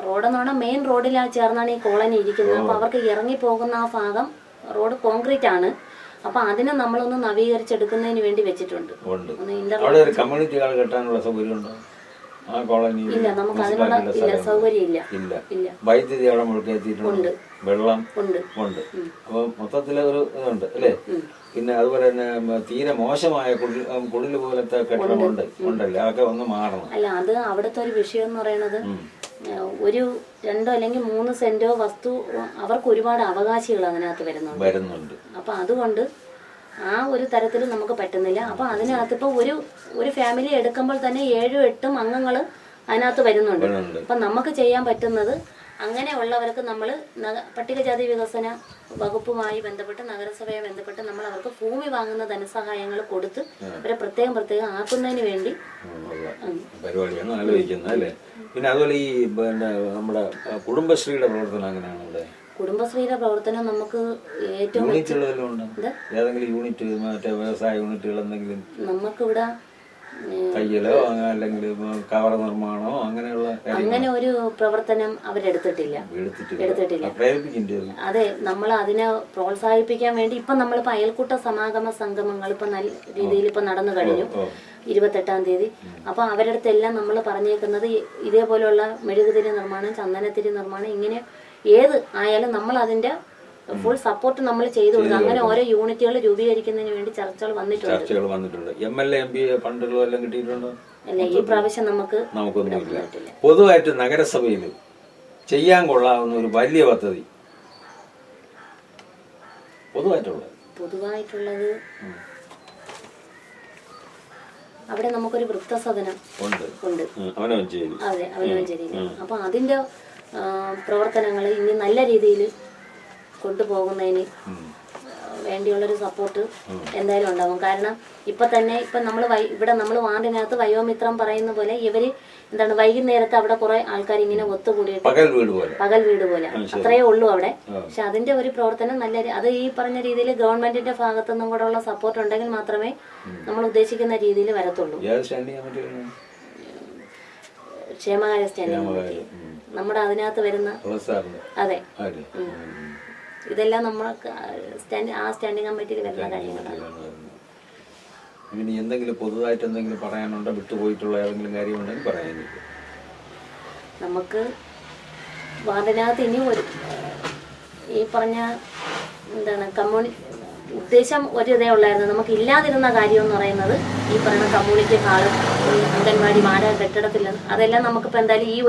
റോഡെന്ന് പറഞ്ഞാൽ മെയിൻ റോഡിലാണ് ചേർന്നാണ് ഈ കോളനി ഇരിക്കുന്നത്. അപ്പൊ അവർക്ക് ഇറങ്ങി പോകുന്ന ആ ഭാഗം റോഡ് കോൺക്രീറ്റ് ആണ്. അപ്പൊ അതിനെ നമ്മളൊന്ന് നവീകരിച്ചെടുക്കുന്നതിന് വേണ്ടി വെച്ചിട്ടുണ്ട്. ഇല്ല, നമുക്ക് അതിനുള്ള സൗകര്യം ഇല്ല. വൈദ്യുതി അവിടെ മുഴുക്കെത്തിയിട്ടുണ്ട്, വെള്ളം ഉണ്ട്. അപ്പൊ മൊത്തത്തില് ഒരു ഇതുണ്ട് അല്ലേ? പിന്നെ അതുപോലെ തന്നെ തീരെ മോശമായ കുടില് പോലത്തെ കെട്ടിടമുണ്ട് ഉണ്ടല്ലേ, അതൊക്കെ ഒന്ന് മാറണം. അല്ല, അത് അവിടുത്തെ ഒരു വിഷയം എന്ന് പറയുന്നത് ഒരു 2 അല്ലെങ്കിൽ 3 സെന്റോ വസ്തു അവർക്ക് ഒരുപാട് അവകാശികൾ അതിനകത്ത് വരുന്നുണ്ട്. അപ്പൊ അതുകൊണ്ട് ആ ഒരു തരത്തിൽ നമുക്ക് പറ്റുന്നില്ല. അപ്പൊ അതിനകത്ത് ഇപ്പൊ ഒരു ഫാമിലി എടുക്കുമ്പോൾ തന്നെ 7-8 അംഗങ്ങൾ അതിനകത്ത് വരുന്നുണ്ട്. അപ്പൊ നമുക്ക് ചെയ്യാൻ പറ്റുന്നത് അങ്ങനെയുള്ളവർക്ക് നമ്മൾ പട്ടികജാതി വികസന വകുപ്പുമായി ബന്ധപ്പെട്ട് നഗരസഭയെ ബന്ധപ്പെട്ട് നമ്മൾ അവർക്ക് ഭൂമി വാങ്ങുന്ന ധനസഹായങ്ങൾ കൊടുത്ത് അവരെ പ്രത്യേകം ആക്കുന്നതിന് വേണ്ടി പരിപാടിയാണ് ആലോചിക്കുന്നത് അല്ലേ? പിന്നെ അതുപോലെ ഈ നമ്മുടെ കുടുംബശ്രീയുടെ പ്രവർത്തനം അങ്ങനെയാണ് ഇവിടെ. കുടുംബശ്രീയുടെ പ്രവർത്തനം നമുക്ക് ഏറ്റവും ഏതെങ്കിലും യൂണിറ്റ്, മറ്റേ വ്യവസായ യൂണിറ്റുകൾ എന്തെങ്കിലും നമുക്കിവിടെ തയ്യലോ അല്ലെങ്കിൽ കവർ നിർമ്മാണമോ അങ്ങനെയുള്ള അങ്ങനെ ഒരു പ്രവർത്തനം അവരെടുത്തിട്ടില്ല. അതെ, നമ്മൾ അതിനെ പ്രോത്സാഹിപ്പിക്കാൻ വേണ്ടി ഇപ്പൊ നമ്മളിപ്പോ അയൽക്കൂട്ട സമാഗമ സംഗമങ്ങൾ ഇപ്പൊ നല്ല രീതിയിൽ ഇപ്പൊ നടന്നു കഴിഞ്ഞു 28-ാം തീയതി. അപ്പൊ അവരുടെ അടുത്തെല്ലാം നമ്മൾ പറഞ്ഞേക്കുന്നത് ഇതേപോലെയുള്ള മെഴുകുതിരി നിർമ്മാണം, ചന്ദനത്തിരി നിർമ്മാണം, ഇങ്ങനെ ഏത് ആയാലും നമ്മൾ അതിന്റെ ഫുൾ സപ്പോർട്ട് നമ്മൾ ചെയ്തു കൊടുക്കും. അങ്ങനെ ഓരോ യൂണിറ്റുകൾ രൂപീകരിക്കുന്നതിന് വേണ്ടി ചർച്ചകൾ വന്നിട്ടുണ്ട്. MLA MP ഫണ്ടുകളും എല്ലാം കിട്ടിയിട്ടുണ്ടോ? അല്ല, ഈ പ്രാവശ്യം നമുക്കൊന്നുമില്ല. പൊതുവായിട്ട് നഗരസഭയിൽ ചെയ്യാൻ കൊള്ളാവുന്ന ഒരു വലിയ പദ്ധതി പൊതുവായിട്ടുള്ളത് അവിടെ നമുക്കൊരു വൃദ്ധസദനം ഉണ്ട്. അതെ, അവനവഞ്ചേരിയിൽ. അപ്പൊ അതിന്റെ പ്രവർത്തനങ്ങൾ ഇനി നല്ല രീതിയിൽ കൊണ്ടുപോകുന്നതിന് വേണ്ടിയുള്ളൊരു സപ്പോർട്ട് എന്തായാലും ഉണ്ടാവും. കാരണം ഇപ്പൊ നമ്മൾ വാർഡിനകത്ത് വയോമിത്രം പറയുന്ന പോലെ ഇവര് എന്താണ് വൈകുന്നേരത്ത് അവിടെ കുറെ ആൾക്കാർ ഇങ്ങനെ ഒത്തുകൂടിയിട്ട് പകൽ വീട് പോലെ അത്രയേ ഉള്ളൂ അവിടെ. പക്ഷെ അതിന്റെ ഒരു പ്രവർത്തനം അത് ഈ പറഞ്ഞ രീതിയിൽ ഗവൺമെന്റിന്റെ ഭാഗത്തു നിന്നും കൂടെ ഉള്ള സപ്പോർട്ട് ഉണ്ടെങ്കിൽ മാത്രമേ നമ്മൾ ഉദ്ദേശിക്കുന്ന രീതിയിൽ വരത്തുള്ളൂ. ക്ഷേമകാര്യ സ്റ്റാൻഡിംഗ് കമ്മിറ്റി നമ്മുടെ അതിനകത്ത് വരുന്ന അതെ, ഇതെല്ലാം നമ്മൾക്ക് ആ സ്റ്റാൻഡിംഗ് കമ്മിറ്റിയിൽ വരുന്ന കാര്യങ്ങളാണ്. ഇനി എന്തെങ്കിലും പൊതുവായിട്ട് എന്തെങ്കിലും പറയാനുണ്ടോ? വിട്ടുപോയിട്ടുള്ള ഏതെങ്കിലും കാര്യമുണ്ടെങ്കിൽ പറയാനില്ല. നമുക്ക് വാർഡിനകത്ത് ഇനിയും ഈ പറഞ്ഞ ഉദ്ദേശം ഒരു ഇതേ ഉള്ളായിരുന്നു. നമുക്ക് ഇല്ലാതിരുന്ന കാര്യം എന്ന് പറയുന്നത് ഈ പറയുന്ന കമ്മ്യൂണിറ്റി ഹാളും അംഗൻവാടി കെട്ടിടത്തിൽ അതെല്ലാം നമുക്കിപ്പോൾ എന്തായാലും ഈ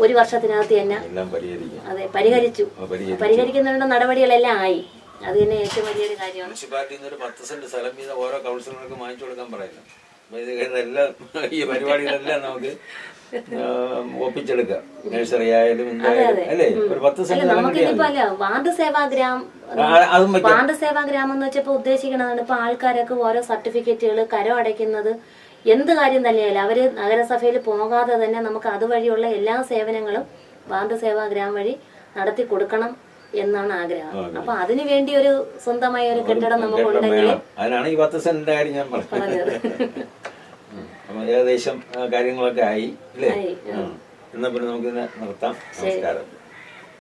ഒരു വർഷത്തിനകത്ത് തന്നെ അതെ പരിഹരിക്കുന്നതിനുള്ള നടപടികളെല്ലാം ആയി. അത് തന്നെ ഏറ്റവും വലിയൊരു കാര്യമാണ്. മുനിസിപ്പാലിറ്റിയിൽ ഒരു 10 സെന്റ് സ്ഥലം വീതം ഓരോ കൗൺസിലർക്കും വാങ്ങിച്ചു കൊടുക്കാൻ പറയുന്നു. ഇതെല്ലാം ഈ പരിപാടികളെല്ലാം നമുക്ക് ഒപ്പിച്ചെടുക്കാം. നഴ്സറി ആയാലും അല്ലേ, ഒരു 10 സെന്റ് നമുക്കിപ്പോ അല്ല വാർഡ് സേവാ ഗ്രാമം എന്ന് വെച്ചപ്പോ ഉദ്ദേശിക്കണതാണ് ഇപ്പൊ ആൾക്കാരൊക്കെ ഓരോ സർട്ടിഫിക്കറ്റുകൾ കരം അടയ്ക്കുന്നത് എന്ത് കാര്യം തന്നെയല്ല അവര് നഗരസഭയിൽ പോകാതെ തന്നെ നമുക്ക് അതുവഴിയുള്ള എല്ലാ സേവനങ്ങളും വാർഡ് സേവാ ഗ്രാമം വഴി നടത്തി കൊടുക്കണം എന്നാണ് ആഗ്രഹം. അപ്പൊ അതിനു വേണ്ടി ഒരു സ്വന്തമായ ഒരു കെട്ടിടം നമുക്ക് ഉണ്ടെങ്കിൽ അതിനാണ് ഈ 10 സെന്റിന്റെ കാര്യം ഞാൻ പറഞ്ഞത്. ഏകദേശം കാര്യങ്ങളൊക്കെ ആയി അല്ലേ? എന്നാ പിന്നെ നമുക്ക് നിർത്താം. നമസ്കാരം.